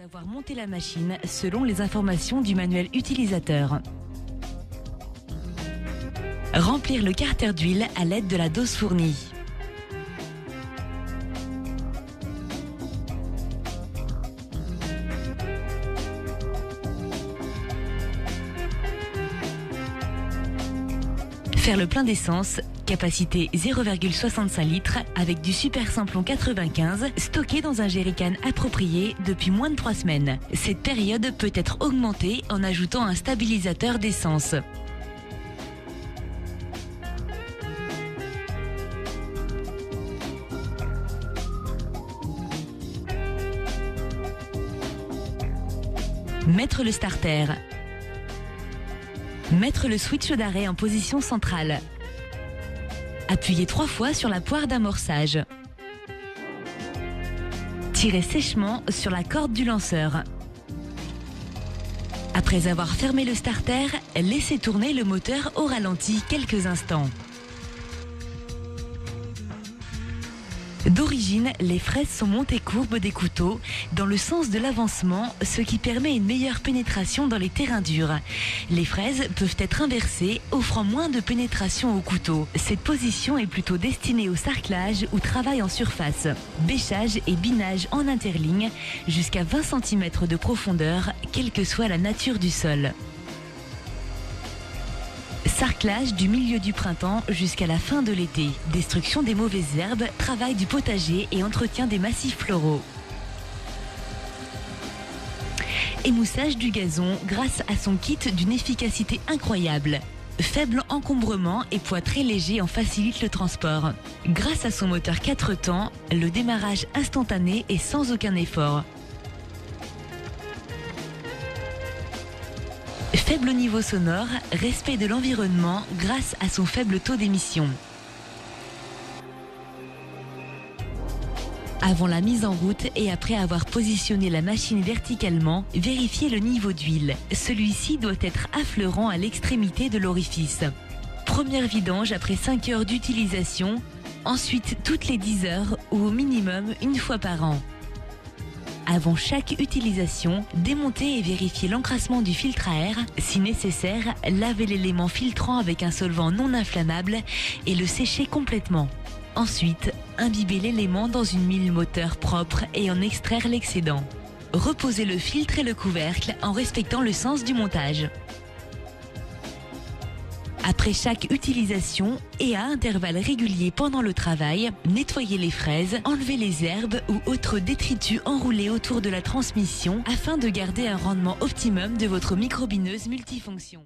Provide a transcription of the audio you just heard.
Avoir monté la machine selon les informations du manuel utilisateur. Remplir le carter d'huile à l'aide de la dose fournie. Faire le plein d'essence, capacité 0,65 litres avec du super simplon 95 stocké dans un jerrycan approprié depuis moins de 3 semaines. Cette période peut être augmentée en ajoutant un stabilisateur d'essence. Mettre le starter. Mettre le switch d'arrêt en position centrale. Appuyez 3 fois sur la poire d'amorçage. Tirez sèchement sur la corde du lanceur. Après avoir fermé le starter, laissez tourner le moteur au ralenti quelques instants. D'origine, les fraises sont montées courbes des couteaux dans le sens de l'avancement, ce qui permet une meilleure pénétration dans les terrains durs. Les fraises peuvent être inversées, offrant moins de pénétration au couteau. Cette position est plutôt destinée au sarclage ou travail en surface. Bêchage et binage en interligne jusqu'à 20 cm de profondeur, quelle que soit la nature du sol. Sarclage du milieu du printemps jusqu'à la fin de l'été. Destruction des mauvaises herbes, travail du potager et entretien des massifs floraux. Émoussage du gazon grâce à son kit d'une efficacité incroyable. Faible encombrement et poids très léger en facilite le transport. Grâce à son moteur 4 temps, le démarrage instantané et sans aucun effort. Faible niveau sonore, respect de l'environnement grâce à son faible taux d'émission. Avant la mise en route et après avoir positionné la machine verticalement, vérifiez le niveau d'huile. Celui-ci doit être affleurant à l'extrémité de l'orifice. Première vidange après 5 heures d'utilisation, ensuite toutes les 10 heures ou au minimum une fois par an. Avant chaque utilisation, démontez et vérifiez l'encrassement du filtre à air. Si nécessaire, lavez l'élément filtrant avec un solvant non inflammable et le séchez complètement. Ensuite, imbibez l'élément dans une mille moteur propre et en extraire l'excédent. Reposez le filtre et le couvercle en respectant le sens du montage. Après chaque utilisation et à intervalles réguliers pendant le travail, nettoyez les fraises, enlevez les herbes ou autres détritus enroulés autour de la transmission afin de garder un rendement optimum de votre microbineuse multifonction.